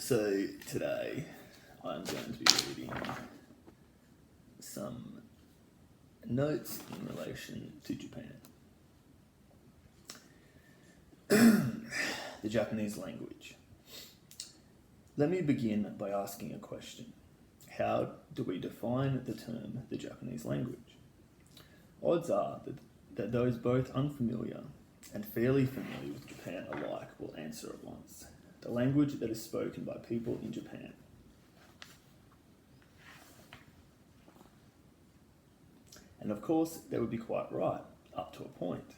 So today I'm going to be reading some notes in relation to Japan. The Japanese language. Let me begin by asking a question. How do we define the term the Japanese language? Odds are that those both unfamiliar and fairly familiar with Japan alike will answer at once. The language that is spoken by people in Japan. And of course, they would be quite right, up to a point.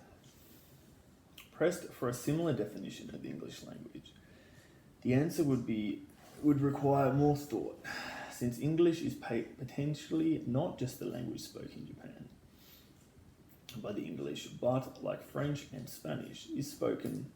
Pressed for a similar definition of the English language, the answer would require more thought, since English is potentially not just the language spoken in Japan by the English, but like French and Spanish, is spoken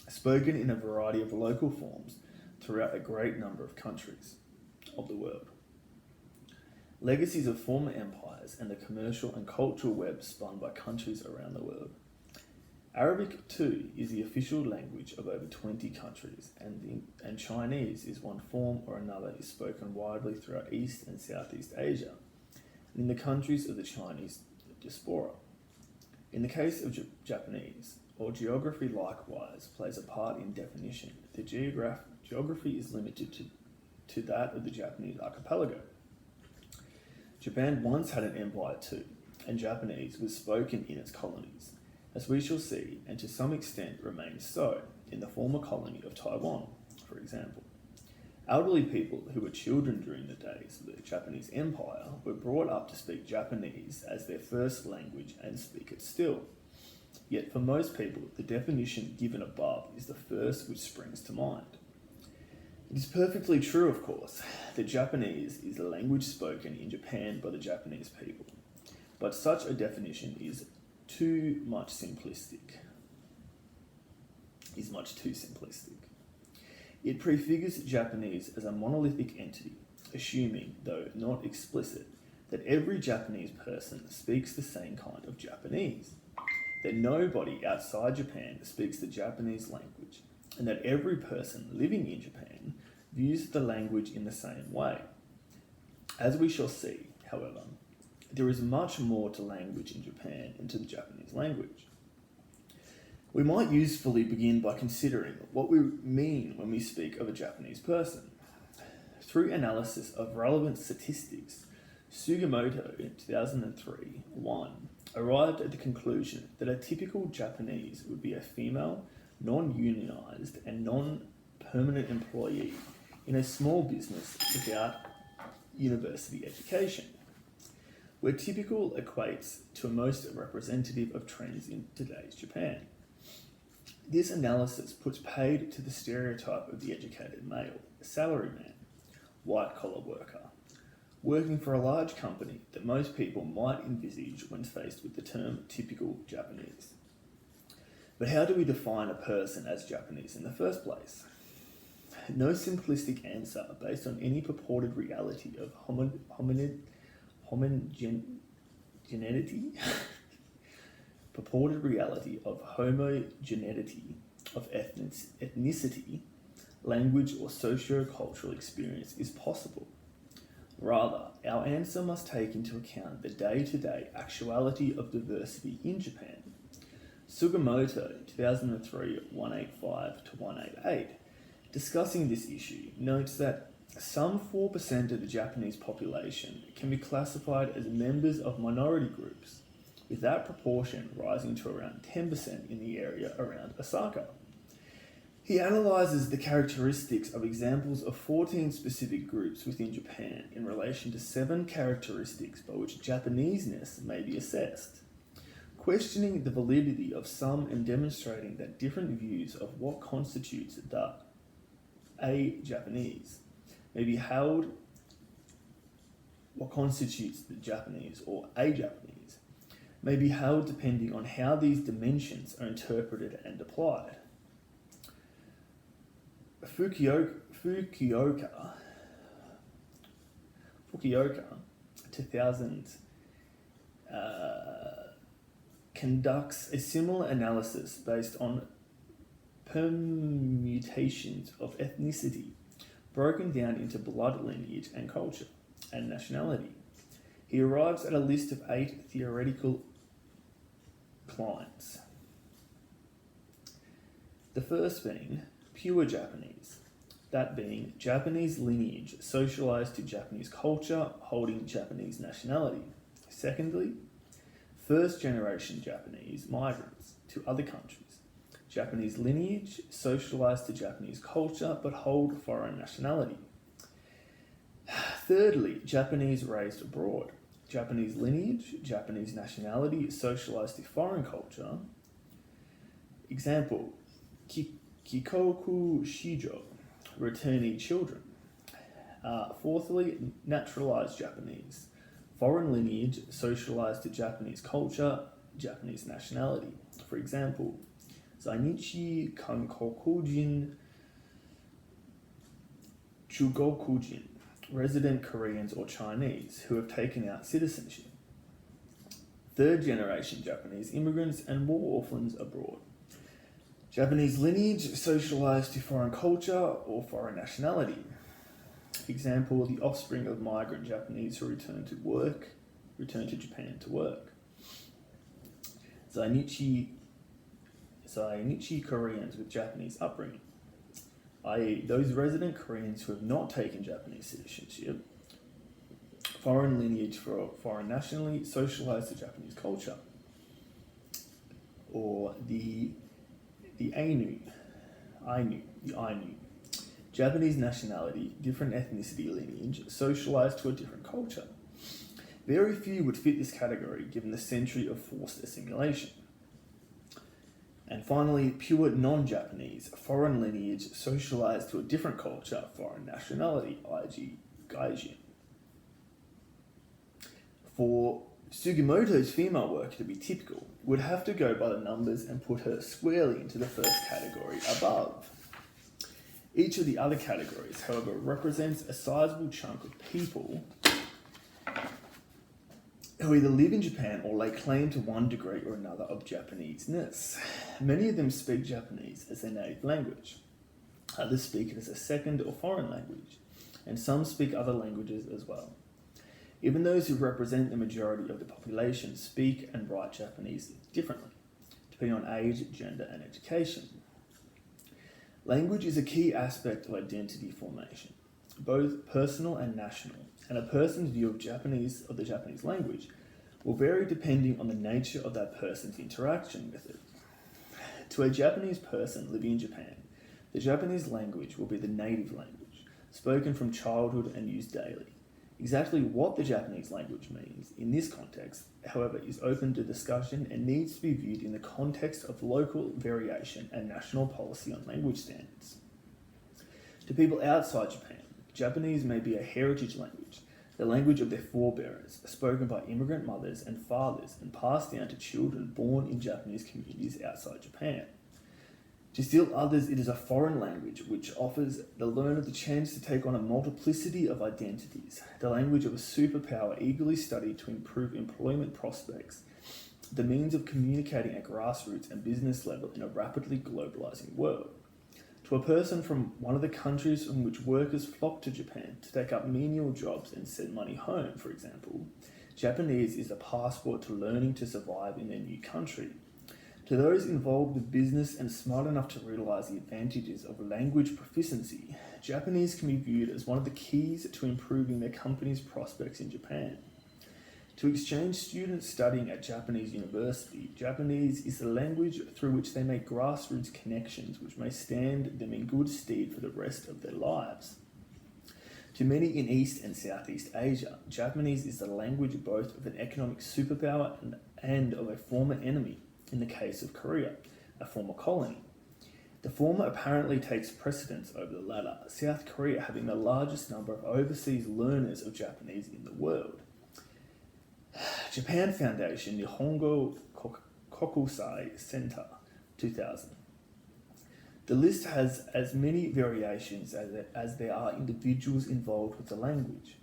spoken in a variety of local forms throughout a great number of countries of the world. Legacies of former empires and the commercial and cultural web spun by countries around the world. Arabic, too, is the official language of over 20 countries, and Chinese is one form or another is spoken widely throughout East and Southeast Asia, and in the countries of the Chinese diaspora. In the case of Japanese, while geography likewise plays a part in definition, the geography is limited to that of the Japanese archipelago. Japan once had an empire too, and Japanese was spoken in its colonies, as we shall see, and to some extent remains so, in the former colony of Taiwan, for example. Elderly people who were children during the days of the Japanese Empire were brought up to speak Japanese as their first language and speak it still. Yet for most people, the definition given above is the first which springs to mind. It is perfectly true, of course, that Japanese is the language spoken in Japan by the Japanese people, but such a definition is much too simplistic. It prefigures Japanese as a monolithic entity, assuming, though not explicit, that every Japanese person speaks the same kind of Japanese, that nobody outside Japan speaks the Japanese language, and that every person living in Japan views the language in the same way. As we shall see, however, there is much more to language in Japan and to the Japanese language. We might usefully begin by considering what we mean when we speak of a Japanese person. Through analysis of relevant statistics, Sugimoto, in 2003, arrived at the conclusion that a typical Japanese would be a female, non-unionized and non-permanent employee in a small business without university education, where typical equates to most representative of trends in today's Japan. This analysis puts paid to the stereotype of the educated male, a salaryman, white-collar worker, working for a large company that most people might envisage when faced with the term typical Japanese. But how do we define a person as Japanese in the first place? No simplistic answer based on any purported reality of homogeneity of ethnicity, language, or socio-cultural experience is possible. Rather, our answer must take into account the day-to-day actuality of diversity in Japan. Sugimoto, 2003, 185-188, discussing this issue, notes that some 4% of the Japanese population can be classified as members of minority groups, with that proportion rising to around 10% in the area around Osaka. He analyses the characteristics of examples of 14 specific groups within Japan in relation to 7 characteristics by which Japaneseness may be assessed, questioning the validity of some and demonstrating that different views of what constitutes a Japanese may be held, what constitutes the Japanese or a Japanese may be held depending on how these dimensions are interpreted and applied. Fukuoka 2000 conducts a similar analysis based on permutations of ethnicity broken down into blood lineage and culture and nationality. He arrives at a list of 8 theoretical clients. The first being pure Japanese, that being Japanese lineage socialized to Japanese culture holding Japanese nationality. Secondly, first generation Japanese migrants to other countries, Japanese lineage socialized to Japanese culture but hold foreign nationality. Thirdly, Japanese raised abroad, Japanese lineage, Japanese nationality socialized to foreign culture. Example, Kikoku Shijo, returnee children. Fourthly, naturalized Japanese, foreign lineage socialized to Japanese culture, Japanese nationality. For example, Zainichi Kankokujin, Chugokujin, resident Koreans or Chinese who have taken out citizenship. Third generation Japanese immigrants and war orphans abroad. Japanese lineage socialized to foreign culture or foreign nationality. Example, the offspring of migrant Japanese who return to Japan to work. Zainichi Koreans with Japanese upbringing, i.e. those resident Koreans who have not taken Japanese citizenship. Foreign lineage for foreign nationally socialized to Japanese culture. Or the Ainu, Japanese nationality, different ethnicity lineage, socialized to a different culture. Very few would fit this category given the century of forced assimilation. And finally, pure non-Japanese, foreign lineage, socialized to a different culture, foreign nationality, i.e. Gaijin. For Sugimoto's female work to be typical, would have to go by the numbers and put her squarely into the first category above. Each of the other categories, however, represents a sizable chunk of people who either live in Japan or lay claim to one degree or another of Japanese-ness. Many of them speak Japanese as their native language. Others speak it as a second or foreign language, and some speak other languages as well. Even those who represent the majority of the population speak and write Japanese differently, depending on age, gender, and education. Language is a key aspect of identity formation, both personal and national, and a person's view of the Japanese language will vary depending on the nature of that person's interaction with it. To a Japanese person living in Japan, the Japanese language will be the native language, spoken from childhood and used daily. Exactly what the Japanese language means in this context, however, is open to discussion and needs to be viewed in the context of local variation and national policy on language standards. To people outside Japan, Japanese may be a heritage language, the language of their forebears, spoken by immigrant mothers and fathers and passed down to children born in Japanese communities outside Japan. To still others, it is a foreign language which offers the learner the chance to take on a multiplicity of identities, the language of a superpower eagerly studied to improve employment prospects, the means of communicating at grassroots and business level in a rapidly globalizing world. To a person from one of the countries from which workers flock to Japan to take up menial jobs and send money home, for example, Japanese is a passport to learning to survive in their new country. To those involved with business and smart enough to realize the advantages of language proficiency, Japanese can be viewed as one of the keys to improving their company's prospects in Japan. To exchange students studying at Japanese university, Japanese is the language through which they make grassroots connections which may stand them in good stead for the rest of their lives. To many in East and Southeast Asia, Japanese is the language both of an economic superpower and of a former enemy, in the case of Korea, a former colony. The former apparently takes precedence over the latter, South Korea having the largest number of overseas learners of Japanese in the world. Japan Foundation Nihongo Kokusai Center, 2000. The list has as many variations as there are individuals involved with the language.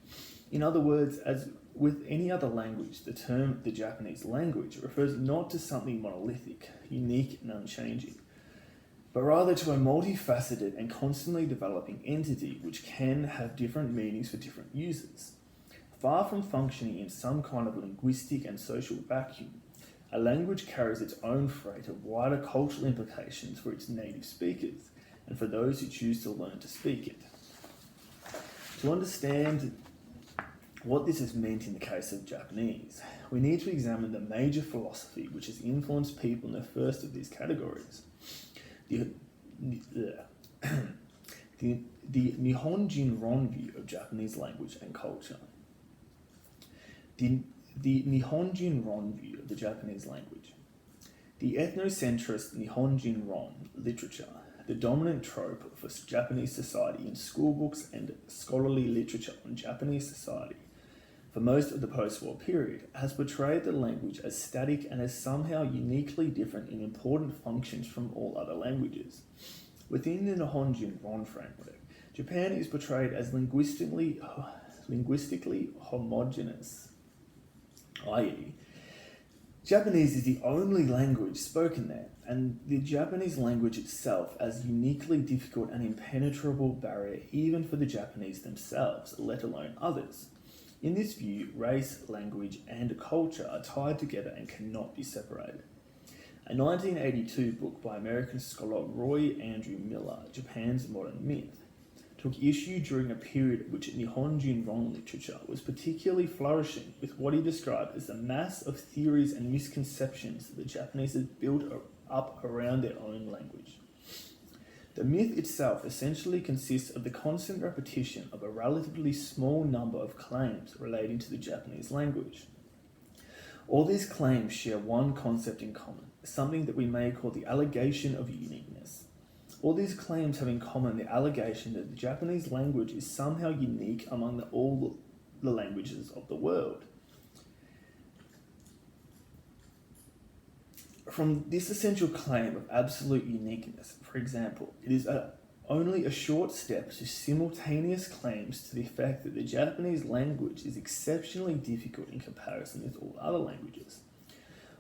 In other words, as with any other language, the term the Japanese language refers not to something monolithic, unique, and unchanging, but rather to a multifaceted and constantly developing entity which can have different meanings for different users. Far from functioning in some kind of linguistic and social vacuum, a language carries its own freight of wider cultural implications for its native speakers and for those who choose to learn to speak it. To understand what this has meant in the case of Japanese, we need to examine the major philosophy which has influenced people in the first of these categories. The Nihonjin Ron view of Japanese language and culture. The Nihonjin Ron view of the Japanese language. The ethnocentrist Nihonjin Ron literature, the dominant trope for Japanese society in schoolbooks and scholarly literature on Japanese society for most of the post-war period, has portrayed the language as static and as somehow uniquely different in important functions from all other languages. Within the Nihonjin Ron framework, Japan is portrayed as linguistically homogeneous, i.e., Japanese is the only language spoken there, and the Japanese language itself as uniquely difficult and impenetrable barrier even for the Japanese themselves, let alone others. In this view, race, language, and culture are tied together and cannot be separated. A 1982 book by American scholar Roy Andrew Miller, Japan's Modern Myth, took issue during a period at which Nihonjin Ron literature was particularly flourishing with what he described as the mass of theories and misconceptions that the Japanese had built up around their own language. The myth itself essentially consists of the constant repetition of a relatively small number of claims relating to the Japanese language. All these claims share one concept in common, something that we may call the allegation of uniqueness. All these claims have in common the allegation that the Japanese language is somehow unique among all the languages of the world. From this essential claim of absolute uniqueness, for example, it is only a short step to simultaneous claims to the effect that the Japanese language is exceptionally difficult in comparison with all other languages,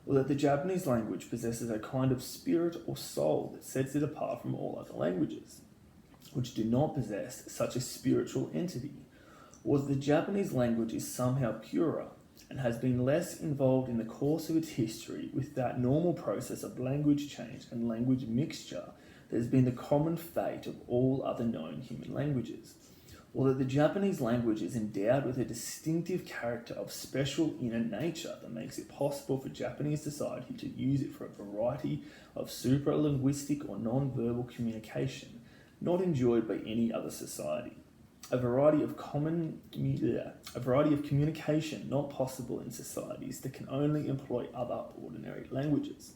or that the Japanese language possesses a kind of spirit or soul that sets it apart from all other languages, which do not possess such a spiritual entity, or that the Japanese language is somehow purer and has been less involved in the course of its history with that normal process of language change and language mixture that has been the common fate of all other known human languages, or that the Japanese language is endowed with a distinctive character of special inner nature that makes it possible for Japanese society to use it for a variety of supralinguistic or non-verbal communication not enjoyed by any other society. A variety of communication not possible in societies that can only employ other ordinary languages.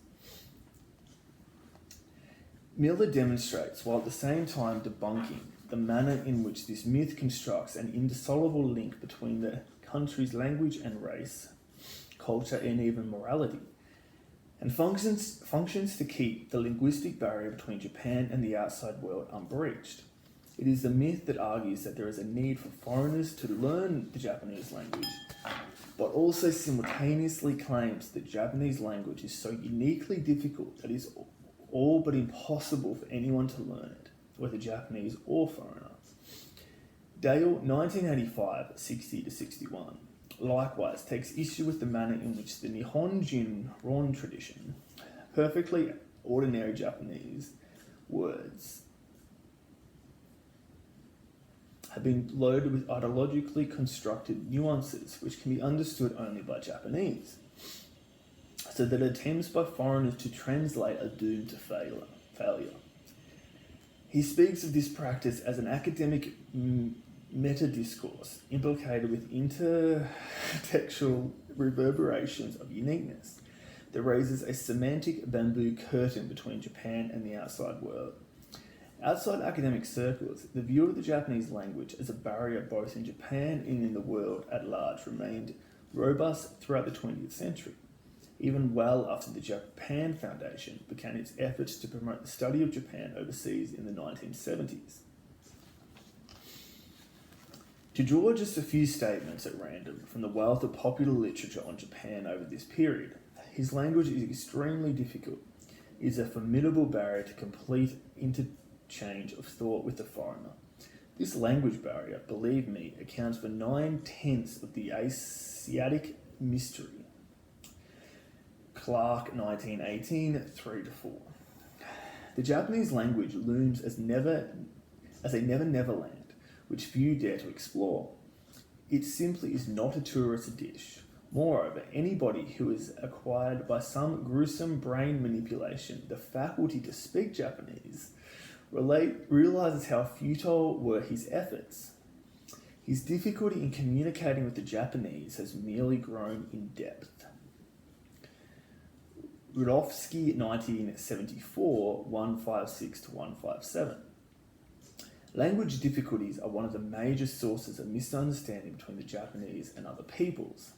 Miller demonstrates, while at the same time debunking, the manner in which this myth constructs an indissoluble link between the country's language and race, culture, and even morality, and functions to keep the linguistic barrier between Japan and the outside world unbreached. It is the myth that argues that there is a need for foreigners to learn the Japanese language, but also simultaneously claims that Japanese language is so uniquely difficult that it is all but impossible for anyone to learn it, whether Japanese or foreigner. Dale, 1985, 60-61, likewise takes issue with the manner in which the Nihonjin Ron tradition, perfectly ordinary Japanese words, have been loaded with ideologically constructed nuances which can be understood only by Japanese, so that attempts by foreigners to translate are doomed to failure. He speaks of this practice as an academic meta-discourse implicated with intertextual reverberations of uniqueness that raises a semantic bamboo curtain between Japan and the outside world. Outside academic circles, the view of the Japanese language as a barrier both in Japan and in the world at large remained robust throughout the 20th century. even well after the Japan Foundation began its efforts to promote the study of Japan overseas in the 1970s. To draw just a few statements at random from the wealth of popular literature on Japan over this period, his language is extremely difficult. It is a formidable barrier to complete interchange of thought with the foreigner. This language barrier, believe me, accounts for 9/10 of the Asiatic mystery. Clark, 1918, 3-4. The Japanese language looms as a never-never-land, which few dare to explore. It simply is not a tourist dish. Moreover, anybody who has acquired by some gruesome brain manipulation the faculty to speak Japanese realizes how futile were his efforts. His difficulty in communicating with the Japanese has merely grown in depth. Rudofsky, 1974, 156-157. Language difficulties are one of the major sources of misunderstanding between the Japanese and other peoples.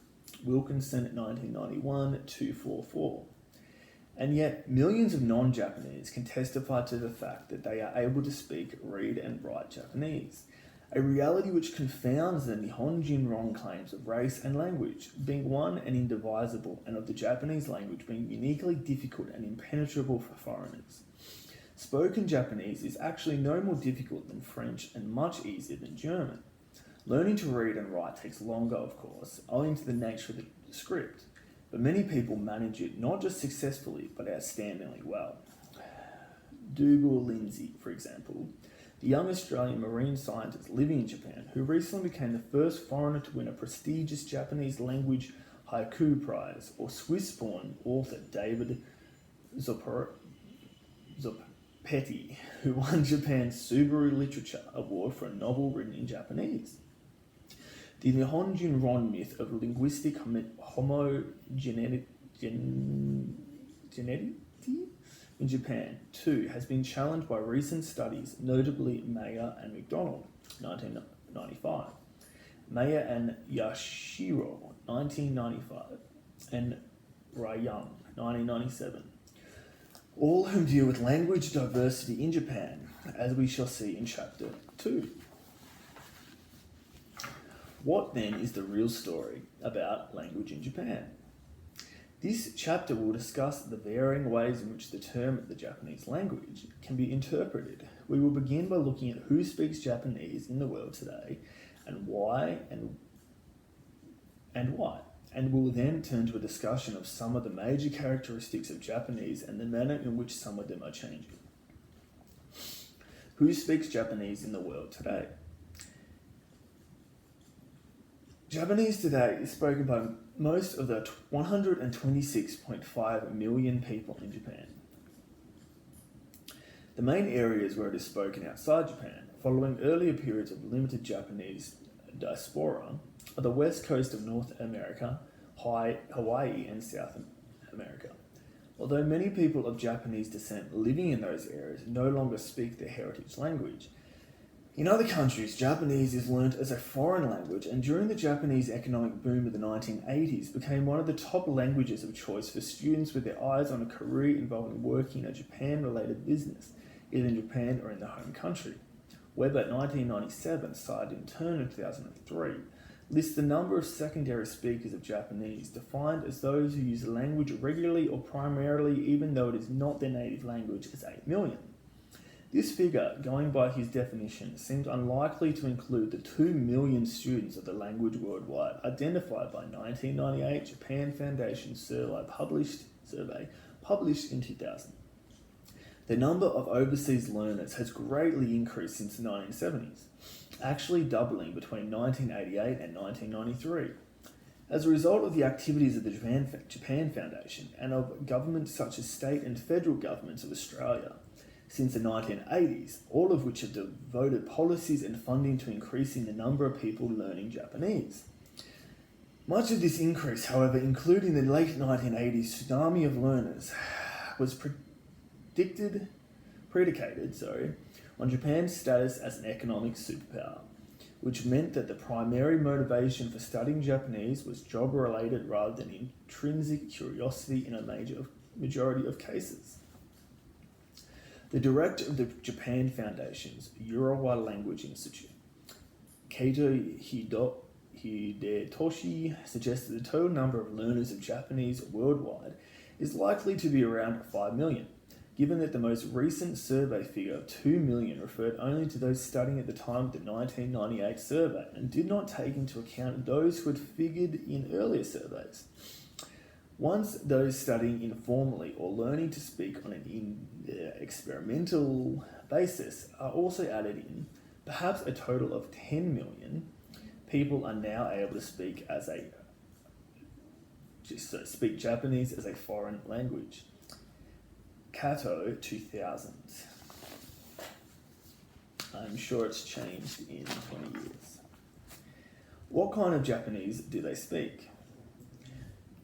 Wilkinson, 1991, 244. And yet, millions of non-Japanese can testify to the fact that they are able to speak, read, and write Japanese, a reality which confounds the Nihonjinron claims of race and language being one and indivisible, and of the Japanese language being uniquely difficult and impenetrable for foreigners. Spoken Japanese is actually no more difficult than French and much easier than German. Learning to read and write takes longer, of course, owing to the nature of the script, but many people manage it not just successfully, but outstandingly well. Dougal Lindsay, for example, the young Australian marine scientist living in Japan, who recently became the first foreigner to win a prestigious Japanese language haiku prize, or Swiss-born author David Zopetti, who won Japan's Subaru Literature Award for a novel written in Japanese. The Nihonjinron myth of linguistic homogeneity in Japan, too, has been challenged by recent studies, notably Mayer and MacDonald, 1995, Mayer and Yashiro, 1995, and Ryan, 1997, all whom deal with language diversity in Japan, as we shall see in Chapter 2. What then is the real story about language in Japan? This chapter will discuss the varying ways in which the term the Japanese language can be interpreted. We will begin by looking at who speaks Japanese in the world today and why, and will then turn to a discussion of some of the major characteristics of Japanese and the manner in which some of them are changing. Who speaks Japanese in the world today? Japanese today is spoken by most of the 126.5 million people in Japan. The main areas where it is spoken outside Japan, following earlier periods of limited Japanese diaspora, are the west coast of North America, Hawaii, and South America. Although many people of Japanese descent living in those areas no longer speak their heritage language, in other countries, Japanese is learnt as a foreign language, and during the Japanese economic boom of the 1980s became one of the top languages of choice for students with their eyes on a career involving working in a Japan-related business, either in Japan or in the home country. Webber, 1997, cited in turn in 2003, lists the number of secondary speakers of Japanese defined as those who use the language regularly or primarily even though it is not their native language as 8 million. This figure, going by his definition, seemed unlikely to include the 2 million students of the language worldwide identified by 1998 Japan Foundation survey published in 2000. The number of overseas learners has greatly increased since the 1970s, actually doubling between 1988 and 1993. As a result of the activities of the Japan Foundation and of governments such as state and federal governments of Australia, since the 1980s, all of which have devoted policies and funding to increasing the number of people learning Japanese. Much of this increase, however, including the late 1980s tsunami of learners, was predicated on Japan's status as an economic superpower, which meant that the primary motivation for studying Japanese was job-related rather than intrinsic curiosity in a majority of cases. The director of the Japan Foundation's Urawa Language Institute, Kato Hidetoshi, suggested the total number of learners of Japanese worldwide is likely to be around 5 million, given that the most recent survey figure of 2 million referred only to those studying at the time of the 1998 survey and did not take into account those who had figured in earlier surveys. Once those studying informally or learning to speak on an experimental basis are also added in, perhaps a total of 10 million people are now able to speak speak Japanese as a foreign language. Kato 2000. I'm sure it's changed in 20 years. What kind of Japanese do they speak?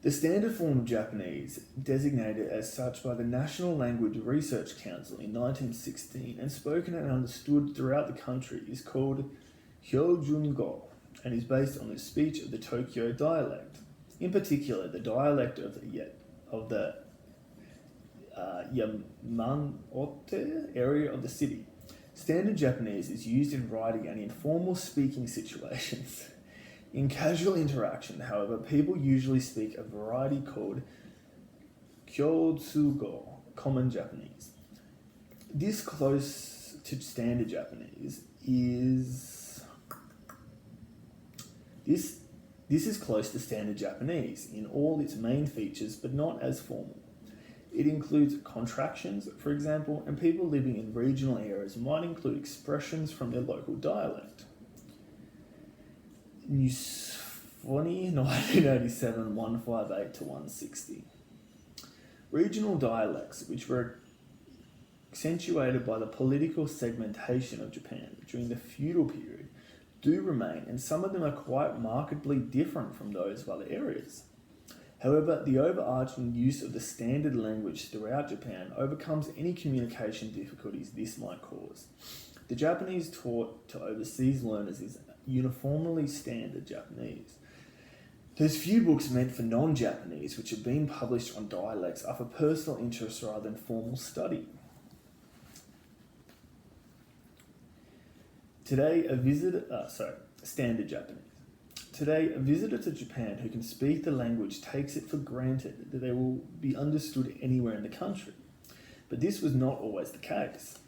The standard form of Japanese, designated as such by the National Language Research Council in 1916 and spoken and understood throughout the country, is called Hyojungo and is based on the speech of the Tokyo dialect, in particular the dialect of the Yamanote area of the city. Standard Japanese is used in writing and in formal speaking situations. In casual interaction, however, people usually speak a variety called Kyotsugo, common Japanese. This close to Standard Japanese is close to Standard Japanese in all its main features, but not as formal. It includes contractions, for example, and people living in regional areas might include expressions from their local dialect. Newsphony, 1987, 158 to 160. Regional dialects, which were accentuated by the political segmentation of Japan during the feudal period, do remain, and some of them are quite markedly different from those of other areas. However, the overarching use of the standard language throughout Japan overcomes any communication difficulties this might cause. The Japanese taught to overseas learners is uniformly Standard Japanese. Those few books meant for non-Japanese, which have been published on dialects, are for personal interest rather than formal study. Standard Japanese. Today, a visitor to Japan who can speak the language takes it for granted that they will be understood anywhere in the country. But this was not always the case.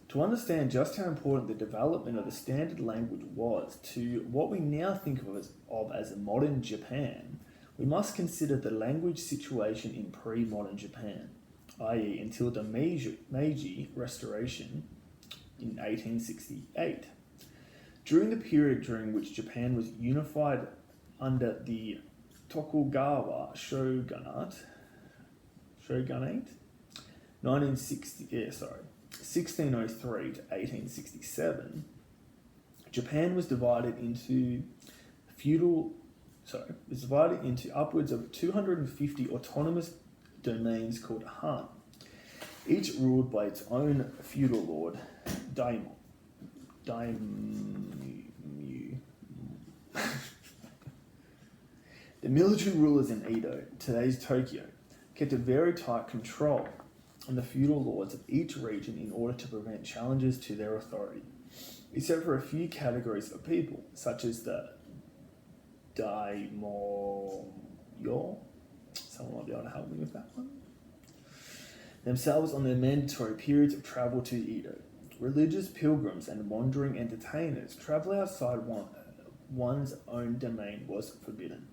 To understand just how important the development of the standard language was to what we now think of as a modern Japan, we must consider the language situation in pre-modern Japan, i.e. until the Meiji Restoration in 1868. During the period during which Japan was unified under the Tokugawa Shogunate, 1603 to 1867, Japan was divided into upwards of 250 autonomous domains called Han, each ruled by its own feudal lord, daimyo. The military rulers in Edo, today's Tokyo, kept a very tight control on the feudal lords of each region in order to prevent challenges to their authority, except for a few categories of people, such as the daimyo. Someone might be able to help me with that one. Themselves on their mandatory periods of travel to Edo. Religious pilgrims and wandering entertainers travel outside one's own domain was forbidden.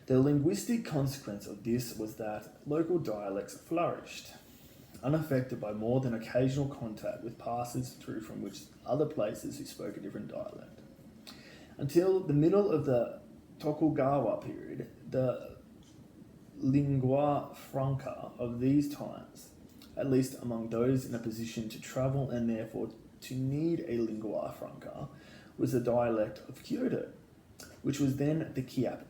The linguistic consequence of this was that local dialects flourished, unaffected by more than occasional contact with passers through from which other places who spoke a different dialect. Until the middle of the Tokugawa period, the lingua franca of these times, at least among those in a position to travel and therefore to need a lingua franca, was the dialect of Kyoto, which was then the capital.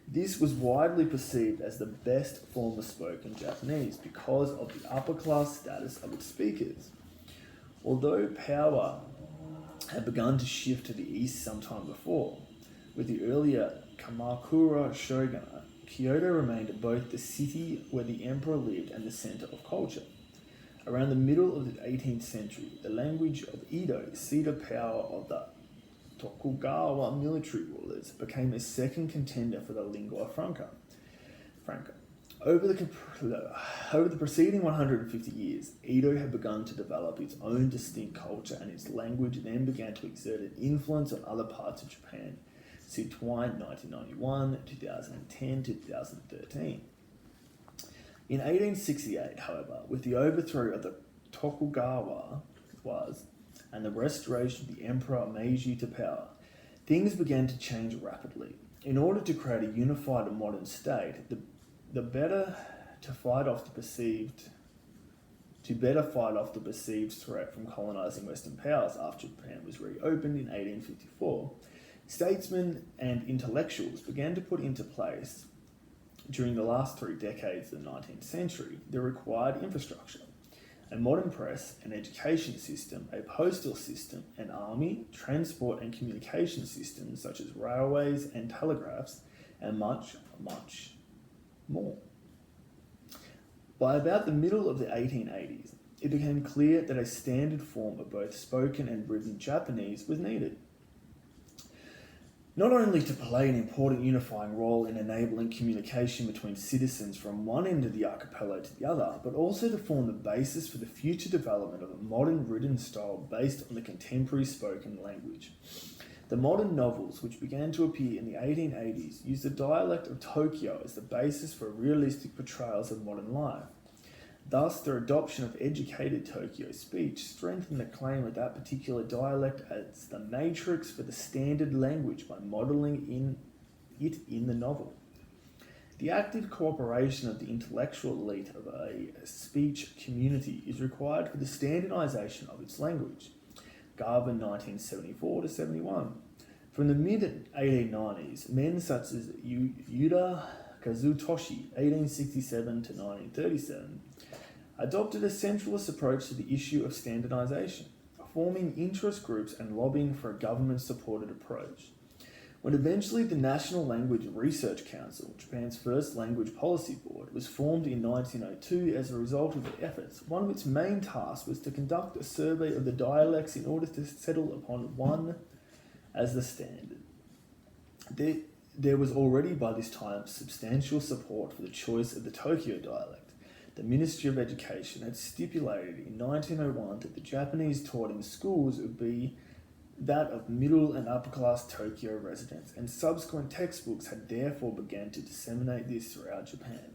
This was widely perceived as the best form of spoken Japanese because of the upper class status of its speakers. Although power had begun to shift to the east sometime before, with the earlier Kamakura shogunate, Kyoto remained both the city where the emperor lived and the centre of culture. Around the middle of the 18th century, the language of Edo, seat of power of the Tokugawa military rulers, became a second contender for the lingua franca. Over the preceding 150 years, Edo had begun to develop its own distinct culture, and its language then began to exert an influence on other parts of Japan. See Twine 1991, 2010 to 2013. In 1868, however, with the overthrow of the Tokugawa and the restoration of the Emperor Meiji to power, things began to change rapidly. In order to create a unified and modern state, the better fight off the perceived threat from colonizing Western powers after Japan was reopened in 1854, statesmen and intellectuals began to put into place, during the last 3 decades of the 19th century, the required infrastructure: a modern press, an education system, a postal system, an army, transport and communication systems such as railways and telegraphs, and much, much more. By about the middle of the 1880s, it became clear that a standard form of both spoken and written Japanese was needed, not only to play an important unifying role in enabling communication between citizens from one end of the archipelago to the other, but also to form the basis for the future development of a modern written style based on the contemporary spoken language. The modern novels, which began to appear in the 1880s, used the dialect of Tokyo as the basis for realistic portrayals of modern life. Thus, their adoption of educated Tokyo speech strengthened the claim of that particular dialect as the matrix for the standard language by modelling it in the novel. The active cooperation of the intellectual elite of a speech community is required for the standardisation of its language. Garvin 1974-71. From the mid-1890s, men such as Yuda Kazutoshi 1867-1937 adopted a centralist approach to the issue of standardisation, forming interest groups and lobbying for a government-supported approach. When eventually the National Language Research Council, Japan's first language policy board, was formed in 1902 as a result of their efforts, one of its main tasks was to conduct a survey of the dialects in order to settle upon one as the standard. There was already by this time substantial support for the choice of the Tokyo dialect. The Ministry of Education had stipulated in 1901 that the Japanese taught in schools would be that of middle and upper class Tokyo residents, and subsequent textbooks had therefore begun to disseminate this throughout Japan.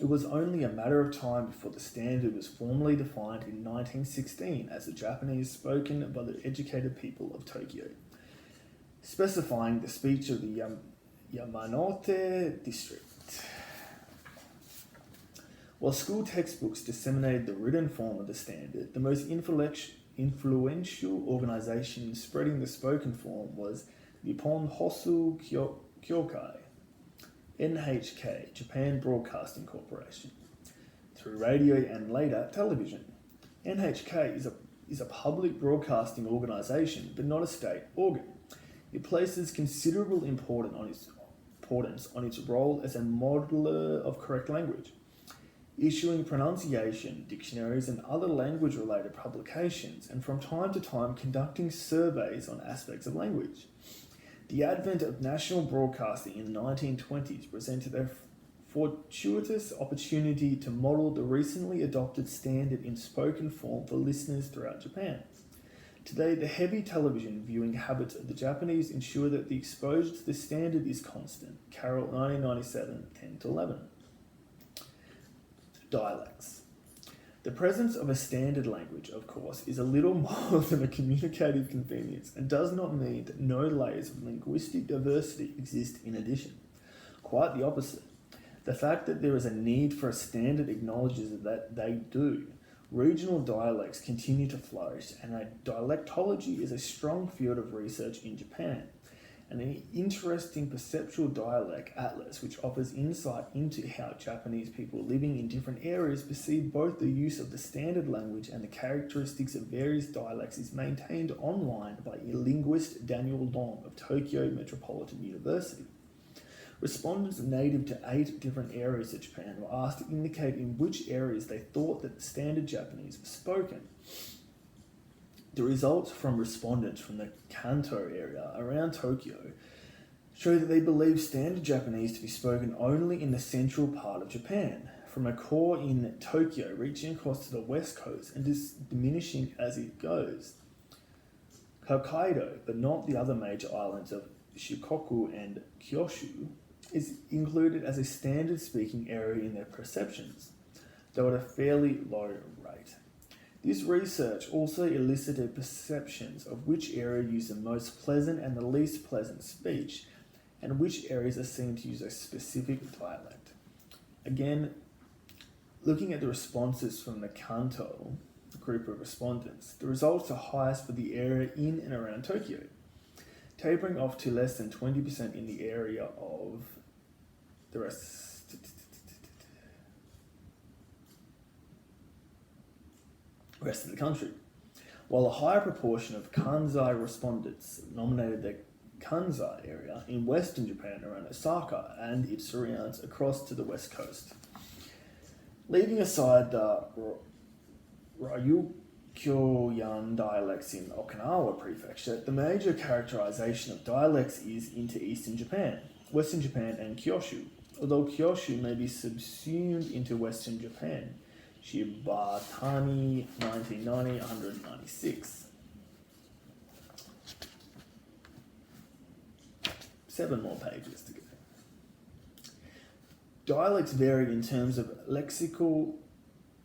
It was only a matter of time before the standard was formally defined in 1916 as the Japanese spoken by the educated people of Tokyo, specifying the speech of the Yamanote district. While school textbooks disseminated the written form of the standard, the most influential organisation spreading the spoken form was Nippon Hosu Kyokai, NHK, Japan Broadcasting Corporation, through radio and later television. NHK is a public broadcasting organisation, but not a state organ. It places considerable importance on its role as a modeler of correct language, issuing pronunciation, dictionaries and other language-related publications, and from time to time conducting surveys on aspects of language. The advent of national broadcasting in the 1920s presented a fortuitous opportunity to model the recently adopted standard in spoken form for listeners throughout Japan. Today, the heavy television viewing habits of the Japanese ensure that the exposure to the standard is constant. Carroll 1997, 10-11. Dialects. The presence of a standard language, of course, is a little more than a communicative convenience and does not mean that no layers of linguistic diversity exist in addition. Quite the opposite. The fact that there is a need for a standard acknowledges that they do. Regional dialects continue to flourish, and dialectology is a strong field of research in Japan. and an interesting perceptual dialect atlas which offers insight into how Japanese people living in different areas perceive both the use of the standard language and the characteristics of various dialects is maintained online by linguist Daniel Long of Tokyo Metropolitan University. Respondents native to 8 different areas of Japan were asked to indicate in which areas they thought that the standard Japanese was spoken. The results from respondents from the Kanto area around Tokyo show that they believe standard Japanese to be spoken only in the central part of Japan, from a core in Tokyo reaching across to the west coast and diminishing as it goes. Hokkaido, but not the other major islands of Shikoku and Kyushu, is included as a standard speaking area in their perceptions, though at a fairly low rate. This research also elicited perceptions of which area use the most pleasant and the least pleasant speech, and which areas are seen to use a specific dialect. Again, looking at the responses from the Kanto group of respondents, the results are highest for the area in and around Tokyo, tapering off to less than 20% in the area of the rest of the country, while a higher proportion of Kansai respondents nominated the Kansai area in western Japan around Osaka and its surrounds across to the west coast. Leaving aside the Ryukyoyan dialects in Okinawa Prefecture, the major characterization of dialects is into eastern Japan, western Japan and Kyushu, although Kyushu may be subsumed into western Japan. Shibatani, 1990, 196. 7 more pages to go. Dialects vary in terms of lexical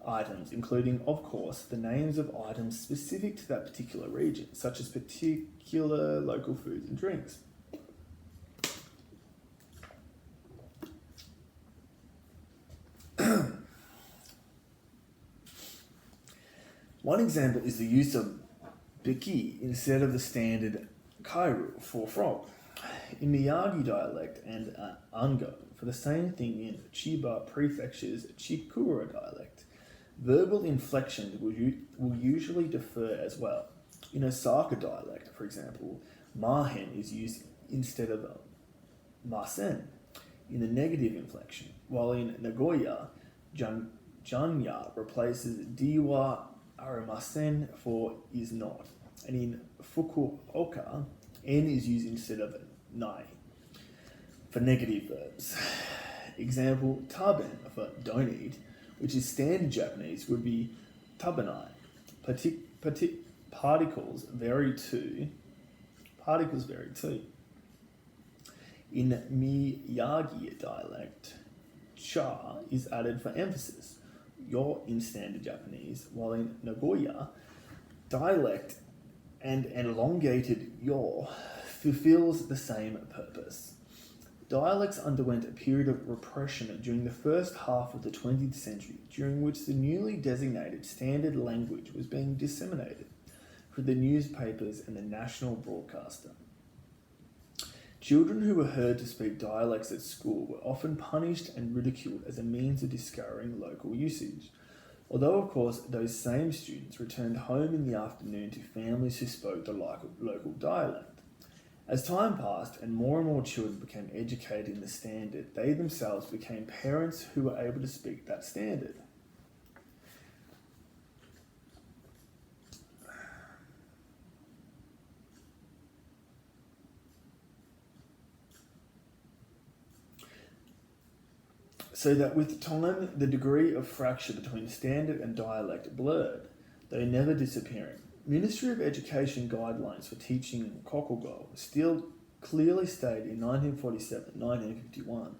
items, including, of course, the names of items specific to that particular region, such as particular local foods and drinks. One example is the use of biki instead of the standard kairu for frog. In Miyagi dialect and Ango, for the same thing in Chiba Prefecture's Chikura dialect, verbal inflections will usually differ as well. In Osaka dialect, for example, mahen is used instead of masen in the negative inflection, while in Nagoya, janya replaces diwa arimasen for is not, and in Fukuoka, n is used instead of nai for negative verbs. Example, taben for don't eat, which is standard Japanese, would be tabenai. Particles vary too. In Miyagi dialect, cha is added for emphasis, yo in standard Japanese, while in Nagoya dialect and an elongated yo fulfills the same purpose. Dialects underwent a period of repression during the first half of the 20th century, during which the newly designated standard language was being disseminated through the newspapers and the national broadcaster. Children who were heard to speak dialects at school were often punished and ridiculed as a means of discouraging local usage, although of course those same students returned home in the afternoon to families who spoke the local dialect. As time passed and more children became educated in the standard, they themselves became parents who were able to speak that standard. So that with time, the degree of fracture between standard and dialect blurred, though never disappearing. Ministry of Education guidelines for teaching Kokugo still clearly stated in 1947-1951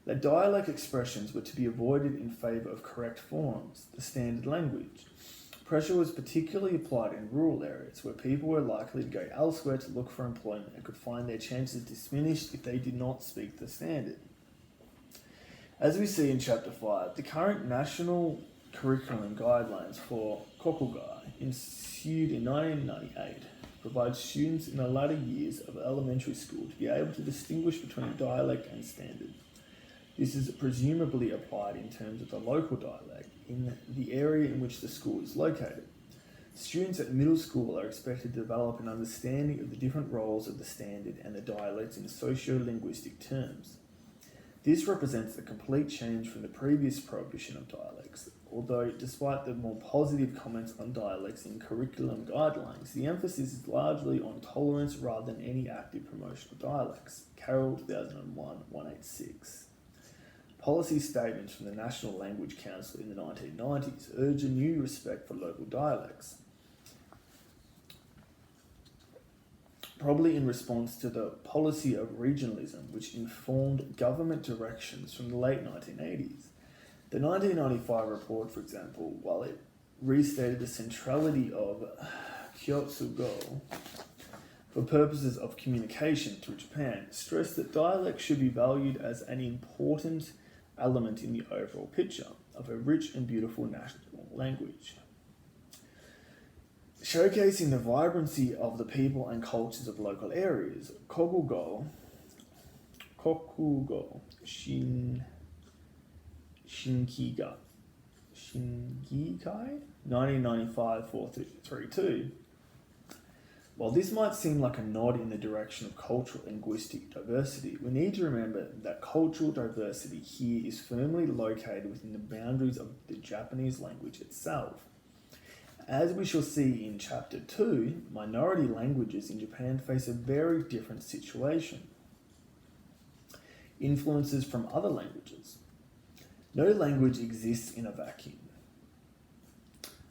that dialect expressions were to be avoided in favour of correct forms, the standard language. Pressure was particularly applied in rural areas where people were likely to go elsewhere to look for employment and could find their chances diminished if they did not speak the standard. As we see in Chapter 5, the current national curriculum guidelines for Kokugai ensued in 1998 provides students in the latter years of elementary school to be able to distinguish between dialect and standard. This is presumably applied in terms of the local dialect in the area in which the school is located. Students at middle school are expected to develop an understanding of the different roles of the standard and the dialects in socio-linguistic terms. This represents a complete change from the previous prohibition of dialects, although despite the more positive comments on dialects in curriculum guidelines, the emphasis is largely on tolerance rather than any active promotion of dialects. Carroll, 2001, 186. Policy statements from the National Language Council in the 1990s urged a new respect for local dialects, probably in response to the policy of regionalism which informed government directions from the late 1980s. The 1995 report, for example, while it restated the centrality of Kyotsugo for purposes of communication through Japan, stressed that dialect should be valued as an important element in the overall picture of a rich and beautiful national language. Showcasing the vibrancy of the people and cultures of local areas, Kokugo, Shinkikai, 1995-432. While this might seem like a nod in the direction of cultural linguistic diversity, we need to remember that cultural diversity here is firmly located within the boundaries of the Japanese language itself. As we shall see in Chapter 2, minority languages in Japan face a very different situation. Influences from other languages. No language exists in a vacuum.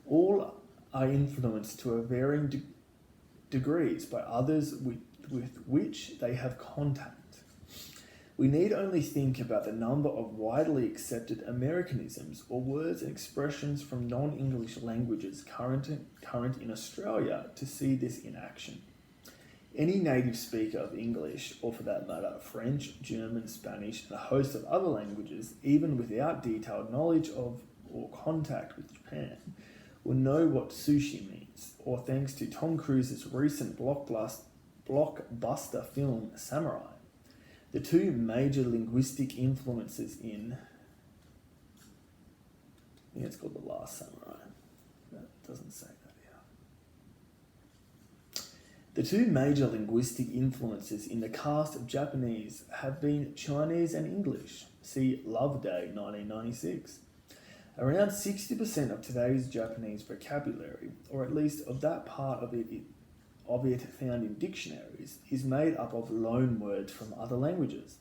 All are influenced to a varying degrees by others with which they have contact. We need only think about the number of widely accepted Americanisms or words and expressions from non-English languages current in Australia to see this in action. Any native speaker of English, or for that matter French, German, Spanish, and a host of other languages, even without detailed knowledge of or contact with Japan, will know what sushi means, or thanks to Tom Cruise's recent blockbuster film Samurai. The two major linguistic influences in, I think it's called The Last Samurai. That doesn't say that here. The two major linguistic influences in the cast of Japanese have been Chinese and English. See Loveday, 1996. Around 60% of today's Japanese vocabulary, or at least of that part of it found in dictionaries, is made up of loan words from other languages.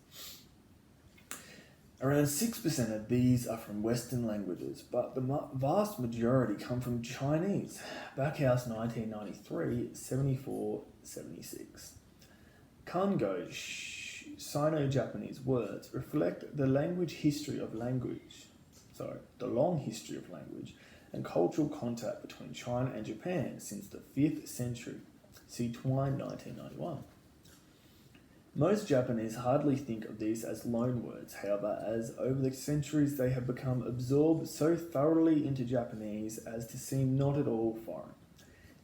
Around 6% of these are from Western languages, but the vast majority come from Chinese. Backhouse, 1993, 74-76. Kango Sino-Japanese words reflect the long history of language and cultural contact between China and Japan since the 5th century. See Twine, 1991. Most Japanese hardly think of these as loan words, however, as over the centuries they have become absorbed so thoroughly into Japanese as to seem not at all foreign.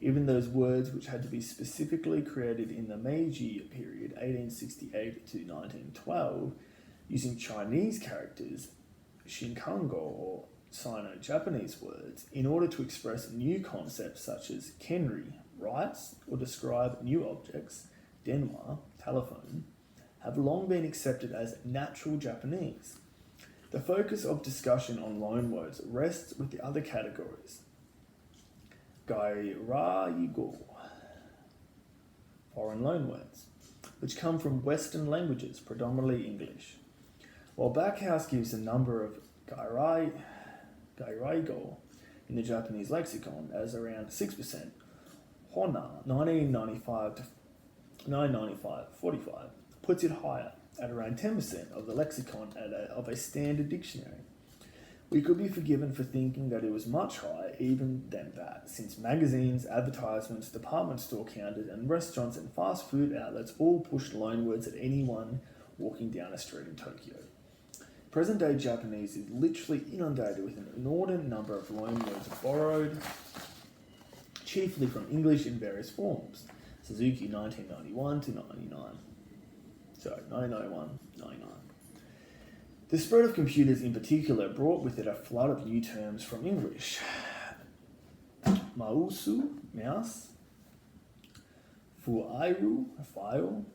Even those words which had to be specifically created in the Meiji period, 1868 to 1912, using Chinese characters, Shinkango or Sino-Japanese words, in order to express new concepts such as kenri, rights, or describe new objects, denwa, telephone, have long been accepted as natural Japanese. The focus of discussion on loanwords rests with the other categories. Gairaigo, foreign loanwords, which come from Western languages, predominantly English. While Backhouse gives a number of gairaigo in the Japanese lexicon as around 6%, Hona, 1995-45, puts it higher, at around 10% of the lexicon of a standard dictionary. We could be forgiven for thinking that it was much higher even than that, since magazines, advertisements, department store counters, and restaurants and fast food outlets all pushed loanwords at anyone walking down a street in Tokyo. Present-day Japanese is literally inundated with an inordinate number of loanwords borrowed chiefly from English in various forms, Suzuki 1991 to 99. Sorry, 1991, 99. The spread of computers in particular brought with it a flood of new terms from English. Mausu, mouse. Fuairu, file.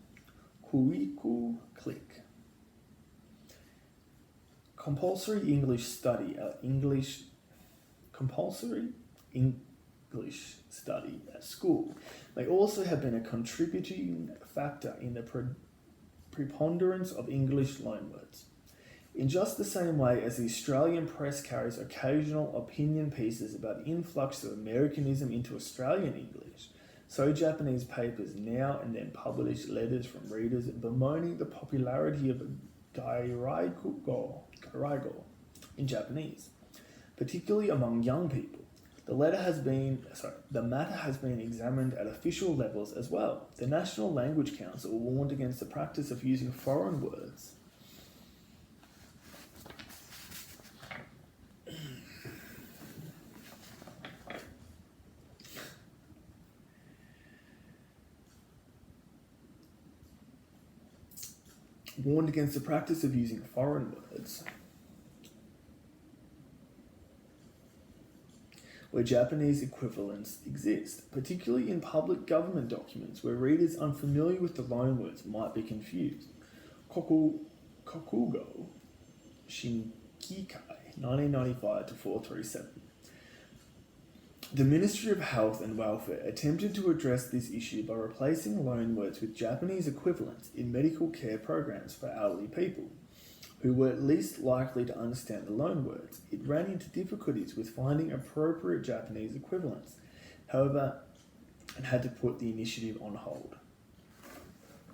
Kuiku, click. Compulsory English study at school may also have been a contributing factor in the preponderance of English loanwords. In just the same way as the Australian press carries occasional opinion pieces about the influx of Americanism into Australian English, so Japanese papers now and then publish letters from readers bemoaning the popularity of gairaigo in Japanese, particularly among young people. The matter has been examined at official levels as well. The National Language Council warned against the practice of using foreign words. Where Japanese equivalents exist, particularly in public government documents where readers unfamiliar with the loanwords might be confused. Kokugo Shinkikai, 1995 to 437. The Ministry of Health and Welfare attempted to address this issue by replacing loanwords with Japanese equivalents in medical care programs for elderly people, who were least likely to understand the loanwords. It ran into difficulties with finding appropriate Japanese equivalents, however, and had to put the initiative on hold.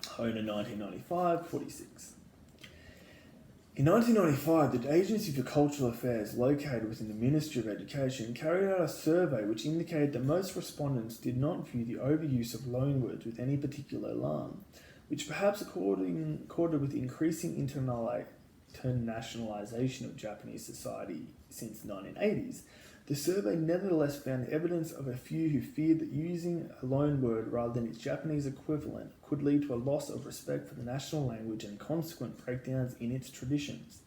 Hona 1995, 46. In 1995, the Agency for Cultural Affairs, located within the Ministry of Education, carried out a survey which indicated that most respondents did not view the overuse of loanwords with any particular alarm, which perhaps accorded with increasing internationalization of Japanese society since the 1980s. The survey nevertheless found evidence of a few who feared that using a loanword rather than its Japanese equivalent could lead to a loss of respect for the national language and consequent breakdowns in its traditions.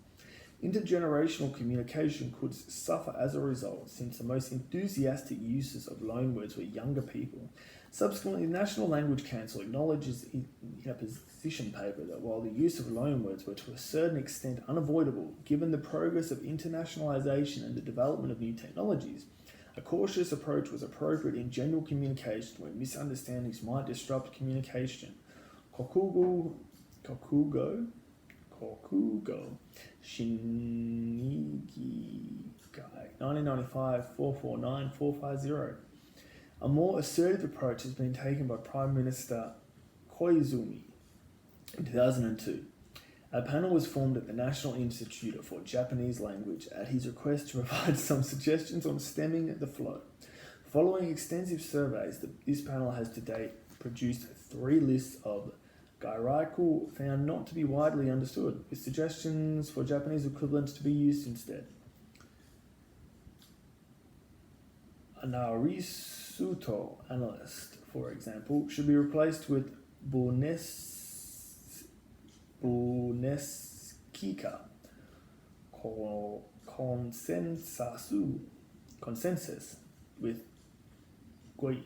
Intergenerational communication could suffer as a result, since the most enthusiastic users of loanwords were younger people. Subsequently, the National Language Council acknowledges in a position paper that while the use of loanwords were to a certain extent unavoidable, given the progress of internationalization and the development of new technologies, a cautious approach was appropriate in general communication where misunderstandings might disrupt communication. Kokugo Shinkikai, 1995, 449, 450. A more assertive approach has been taken by Prime Minister Koizumi in 2002. A panel was formed at the National Institute for Japanese Language at his request to provide some suggestions on stemming the flow. Following extensive surveys, this panel has to date produced 3 lists of gairaiku found not to be widely understood, with suggestions for Japanese equivalents to be used instead. Narisuto analyst, for example, should be replaced with Buneskika, consensus with Goi,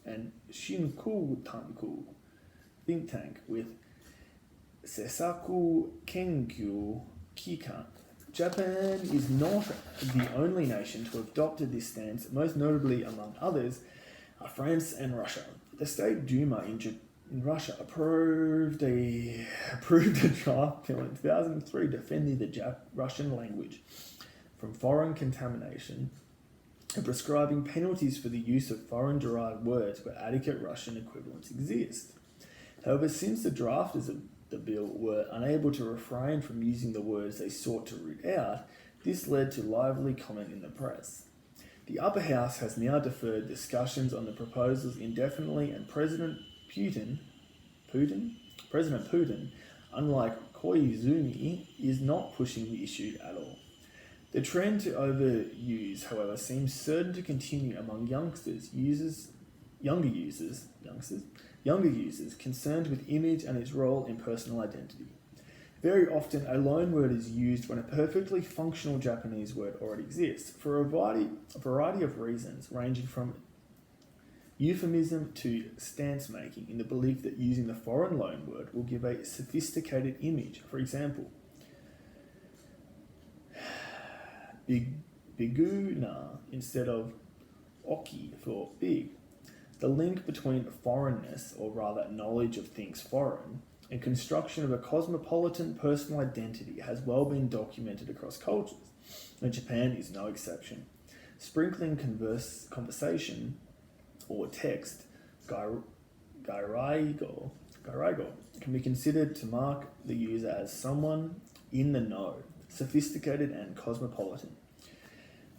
and Shinku Tanku, think tank with Seisaku Kenkyu Kikan. Japan is not the only nation to have adopted this stance, most notably, among others, are France and Russia. The State Duma in Russia approved a draft bill in 2003 defending the Russian language from foreign contamination and prescribing penalties for the use of foreign-derived words where adequate Russian equivalents exist. However, since the drafters of the bill were unable to refrain from using the words they sought to root out, this led to lively comment in the press. The upper house has now deferred discussions on the proposals indefinitely, and President Putin, unlike Koizumi, is not pushing the issue at all. The trend to overuse, however, seems certain to continue among youngsters, users younger users concerned with image and its role in personal identity. Very often, a loan word is used when a perfectly functional Japanese word already exists, for a variety of reasons, ranging from euphemism to stance making, in the belief that using the foreign loan word will give a sophisticated image. For example, biguna instead of oki for big. The link between foreignness, or rather knowledge of things foreign, and construction of a cosmopolitan personal identity has well been documented across cultures, and Japan is no exception. Sprinkling conversation or text, gairaigo, can be considered to mark the user as someone in the know, sophisticated and cosmopolitan.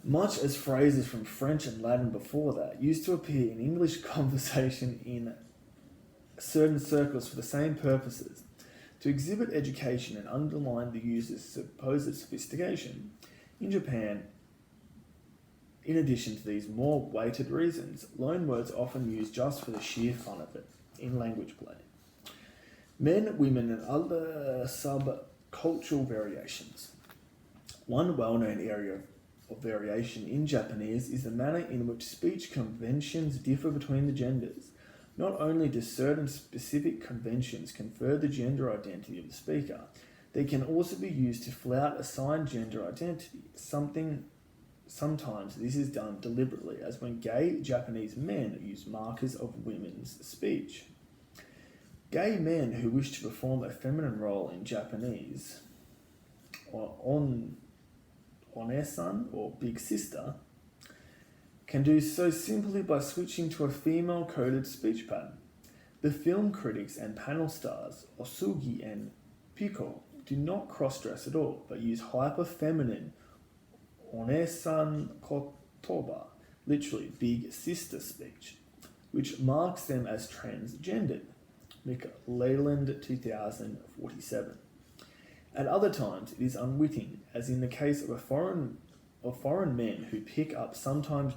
Much as phrases from French and Latin before that used to appear in English conversation in certain circles for the same purposes, to exhibit education and underline the user's supposed sophistication. In Japan, in addition to these more weighted reasons, loan words are often used just for the sheer fun of it, in language play. Men, women, and other subcultural variations. One well-known area of variation in Japanese is the manner in which speech conventions differ between the genders. Not only do certain specific conventions confer the gender identity of the speaker, they can also be used to flout assigned gender identity. Sometimes this is done deliberately, as when gay Japanese men use markers of women's speech. Gay men who wish to perform a feminine role in Japanese, or onesan or big sister, can do so simply by switching to a female-coded speech pattern. The film critics and panel stars Osugi and Piko do not cross-dress at all, but use hyper-feminine onesan kotoba, literally big sister speech, which marks them as transgendered. Mick Leyland 2047. At other times, it is unwitting, as in the case of foreign men who pick up sometimes.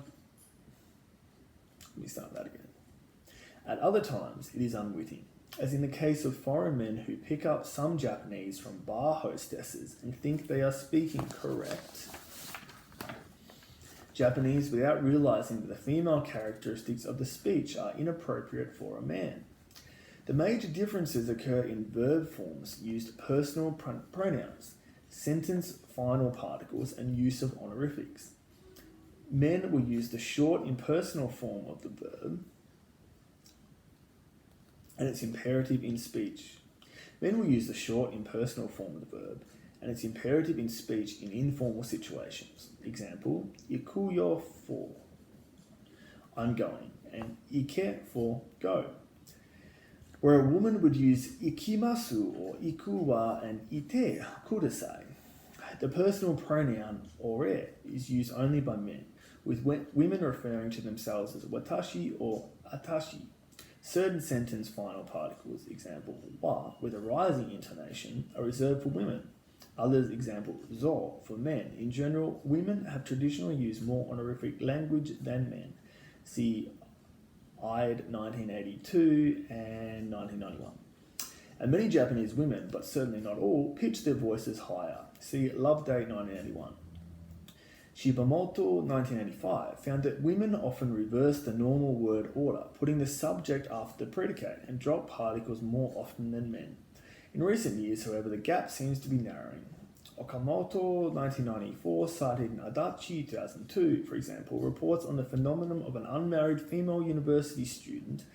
Let me start that again. At other times, it is unwitting, as in the case of foreign men who pick up some Japanese from bar hostesses and think they are speaking correct Japanese without realizing that the female characteristics of the speech are inappropriate for a man. The major differences occur in verb forms used personal pronouns, sentence final particles, and use of honorifics. Men will use the short impersonal form of the verb and its imperative in speech. Men will use the short impersonal form of the verb and its imperative in speech in informal situations. Example, ikuyo for I'm going, and ike for go. Where a woman would use ikimasu or iku wa and ite kudasai. The personal pronoun ore is used only by men, with women referring to themselves as watashi or atashi. Certain sentence final particles, example wa, with a rising intonation, are reserved for women. Others, example zo, for men. In general, women have traditionally used more honorific language than men. See Ide 1982 and 1991. And many Japanese women, but certainly not all, pitch their voices higher. See Loveday 1981. Shibamoto 1985 found that women often reverse the normal word order, putting the subject after the predicate, and drop particles more often than men. In recent years, however, the gap seems to be narrowing. Okamoto 1994, cited in Adachi 2002, for example, reports on the phenomenon of an unmarried female university student's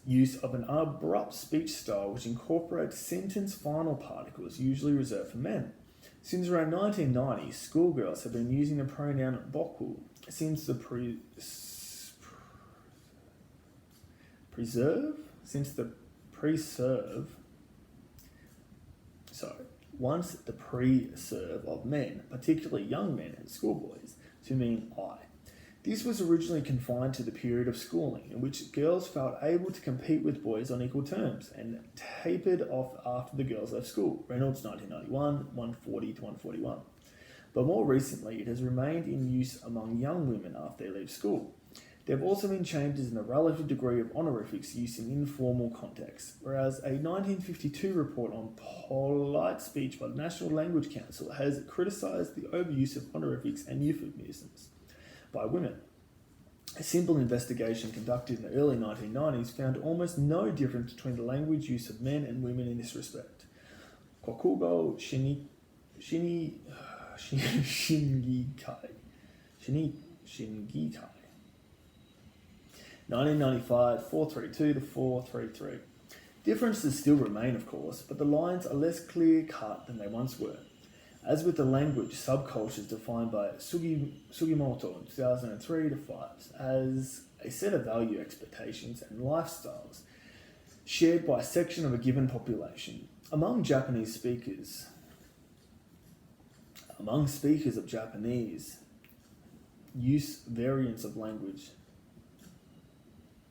use of an abrupt speech style which incorporates sentence final particles usually reserved for men. Since around 1990, schoolgirls have been using the pronoun boku since the once the preserve of men, particularly young men and schoolboys, to mean I. This was originally confined to the period of schooling, in which girls felt able to compete with boys on equal terms, and tapered off after the girls left school. Reynolds 1991, 140 to 141. But more recently, it has remained in use among young women after they leave school. There have also been changes in the relative degree of honorifics used in informal contexts, whereas a 1952 report on polite speech by the National Language Council has criticised the overuse of honorifics and euphemisms by women. A simple investigation conducted in the early 1990s found almost no difference between the language use of men and women in this respect. Kokugo Shingikai. 1995, 432 to 433. Differences still remain, of course, but the lines are less clear-cut than they once were. As with the language subcultures defined by Sugimoto in 2003 defines as a set of value expectations and lifestyles shared by a section of a given population. Among speakers of Japanese, use variants of language.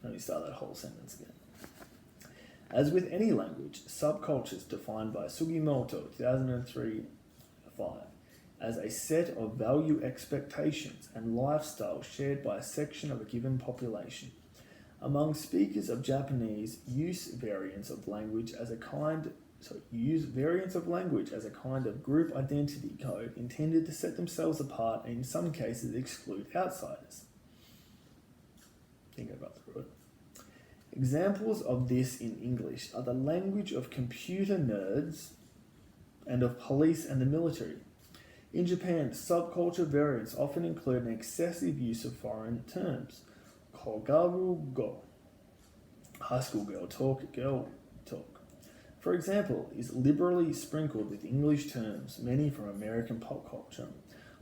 Let me start that whole sentence again. As with any language, subcultures defined by Sugimoto 2003-5 as a set of value expectations and lifestyles shared by a section of a given population. Among speakers of Japanese, use variants of language as a kind of group identity code intended to set themselves apart and in some cases exclude outsiders. Think about through it. Examples of this in English are the language of computer nerds and of police and the military. In Japan, subculture variants often include an excessive use of foreign terms. Kogaru-go, high school girl talk. For example, is liberally sprinkled with English terms, many from American pop culture,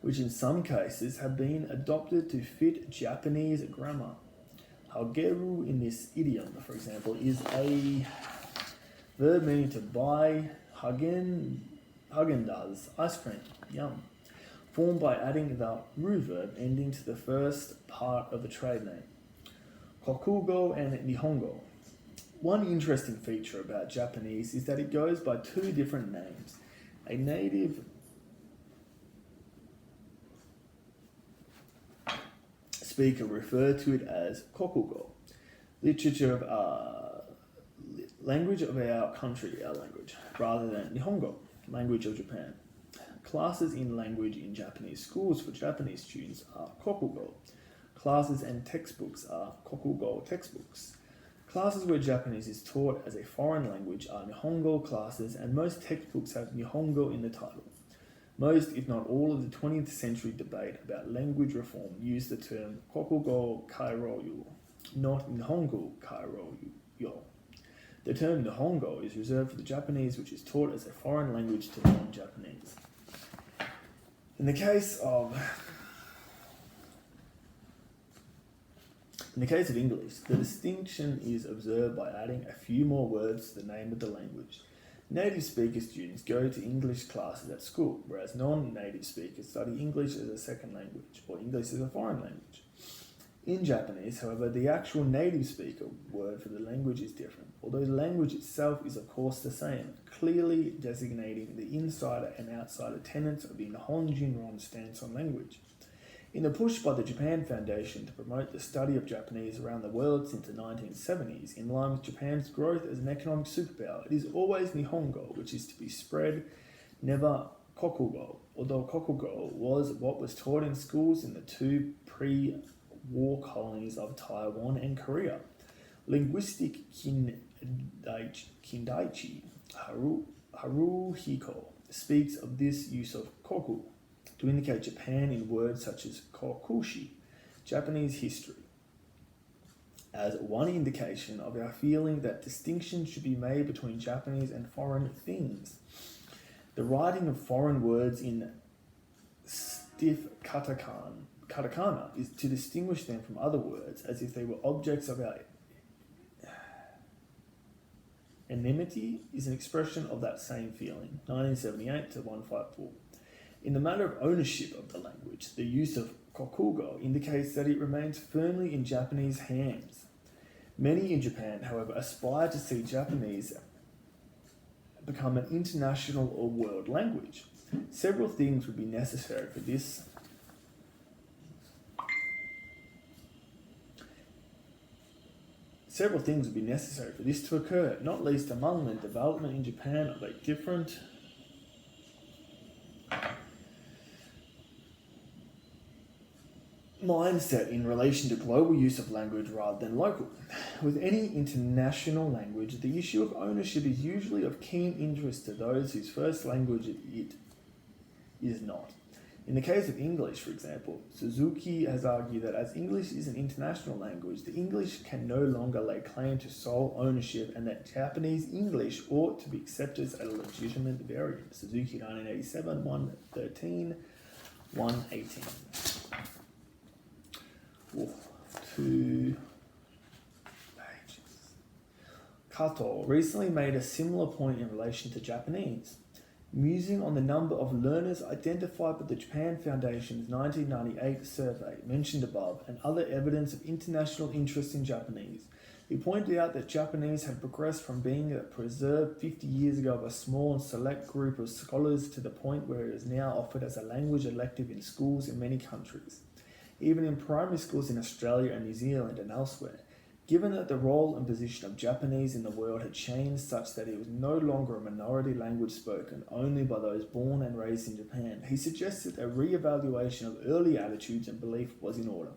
which in some cases have been adopted to fit Japanese grammar. Hageru in this idiom, for example, is a verb meaning to buy Häagen-Dazs ice cream, yum, formed by adding the ru verb ending to the first part of the trade name. Kokugo and Nihongo. One interesting feature about Japanese is that it goes by two different names. A native speaker referred to it as Kokugo, language of our country, our language, rather than Nihongo, language of Japan. Classes in language in Japanese schools for Japanese students are Kokugo. Classes and textbooks are Kokugo textbooks. Classes where Japanese is taught as a foreign language are Nihongo classes, and most textbooks have Nihongo in the title. Most, if not all, of the 20th century debate about language reform use the term Kokugo Kairoyu, not Nihongo Kairoyu. The term Nihongo is reserved for the Japanese which is taught as a foreign language to non-Japanese. In the case of English, the distinction is observed by adding a few more words to the name of the language. Native speaker students go to English classes at school, whereas non-native speakers study English as a second language, or English as a foreign language. In Japanese, however, the actual native speaker word for the language is different, although the language itself is of course the same, clearly designating the insider and outsider tenets of the Nihon Jinron stance on language. In the push by the Japan Foundation to promote the study of Japanese around the world since the 1970s, in line with Japan's growth as an economic superpower, it is always Nihongo which is to be spread, never Kokugo, although Kokugo was what was taught in schools in the two pre-war colonies of Taiwan and Korea. Linguistic Kindaichi Haruhiko speaks of this use of koku to indicate Japan in words such as kokushi, Japanese history, as one indication of our feeling that distinction should be made between Japanese and foreign things. The writing of foreign words in stiff katakana is to distinguish them from other words as if they were objects of our enmity is an expression of that same feeling. 1978 to 154. In the matter of ownership of the language, the use of kokugo indicates that it remains firmly in Japanese hands. Many in Japan, however, aspire to see Japanese become an international or world language. Several things would be necessary for this. Several things would be necessary for this to occur, not least among the development in Japan of a different mindset in relation to global use of language rather than local. With any international language, the issue of ownership is usually of keen interest to those whose first language it is not. In the case of English, for example, Suzuki has argued that as English is an international language, the English can no longer lay claim to sole ownership and that Japanese English ought to be accepted as a legitimate variant. Suzuki 1987, 113, 118. 2 pages. Kato recently made a similar point in relation to Japanese. Musing on the number of learners identified by the Japan Foundation's 1998 survey mentioned above and other evidence of international interest in Japanese, he pointed out that Japanese had progressed from being preserved 50 years ago of a small and select group of scholars to the point where it is now offered as a language elective in schools in many countries, even in primary schools in Australia and New Zealand and elsewhere. Given that the role and position of Japanese in the world had changed such that it was no longer a minority language spoken only by those born and raised in Japan, he suggested a re-evaluation of early attitudes and belief was in order.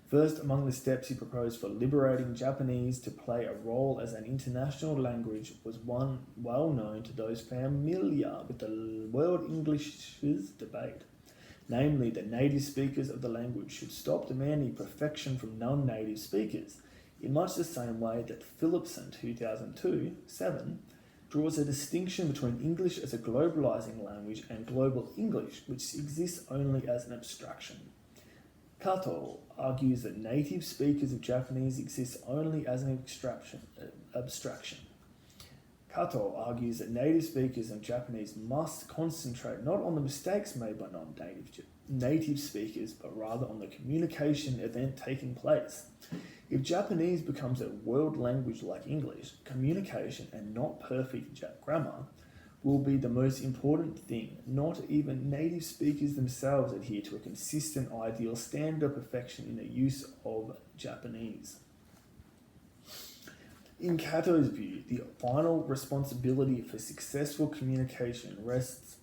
First, among the steps he proposed for liberating Japanese to play a role as an international language was one well known to those familiar with the World English's debate, namely that native speakers of the language should stop demanding perfection from non-native speakers, in much the same way that Philipson 2002-7 draws a distinction between English as a globalizing language and global English, which exists only as an abstraction. Kato argues that native speakers of Japanese exist only as an abstraction. Kato argues that native speakers of Japanese must concentrate not on the mistakes made by native speakers, but rather on the communication event taking place. If Japanese becomes a world language like English, communication and not perfect grammar will be the most important thing. Not even native speakers themselves adhere to a consistent ideal standard of perfection in the use of Japanese. In Kato's view, the final responsibility for successful communication rests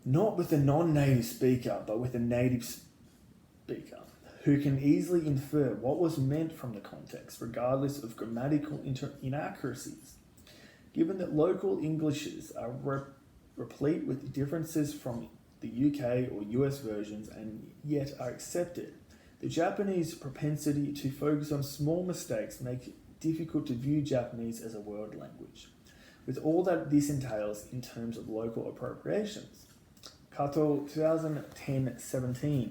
not with the non-native speaker, but with the native speaker, who can easily infer what was meant from the context, regardless of grammatical inaccuracies. Given that local Englishes are replete with differences from the UK or US versions and yet are accepted, the Japanese propensity to focus on small mistakes make it difficult to view Japanese as a world language, with all that this entails in terms of local appropriations. Kato 2010-17.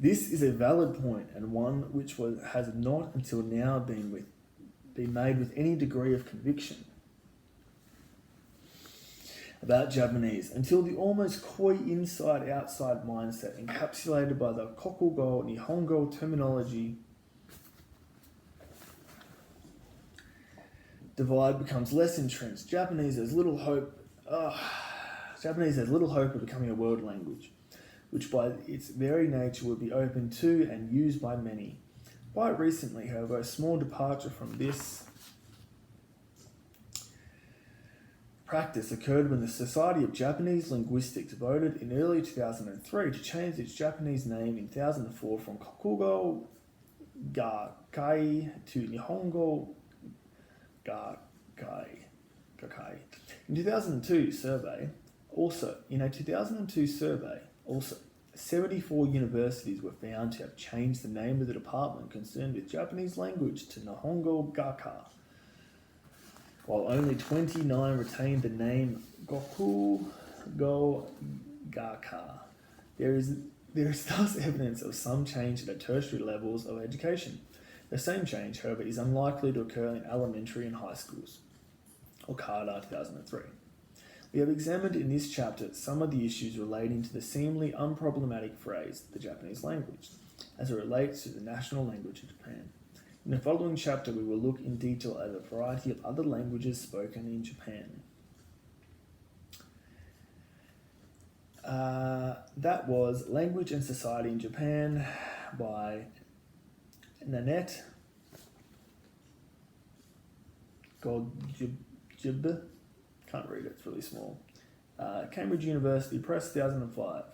This is a valid point and one which has not until now been made with any degree of conviction about Japanese until the almost coy inside-outside mindset encapsulated by the Kokugo Nihongo terminology divide becomes less entrenched. Japanese has little hope of becoming a world language, which by its very nature would be open to and used by many. Quite recently, however, a small departure from this practice occurred when the Society of Japanese Linguistics voted in early 2003 to change its Japanese name in 2004 from Kokugo Gakkai to Nihongo Gakkai. In a 2002 survey, 74 universities were found to have changed the name of the department concerned with Japanese language to Nihongo Gakka, while only 29 retained the name Gokugo Gakka. There is thus evidence of some change at the tertiary levels of education. The same change, however, is unlikely to occur in elementary and high schools. Okada 2003. We have examined in this chapter some of the issues relating to the seemingly unproblematic phrase, the Japanese language, as it relates to the national language of Japan. In the following chapter, we will look in detail at a variety of other languages spoken in Japan. That was Language and Society in Japan by Nanette Goljub. Can't read it, it's really small. Cambridge University Press, 2005.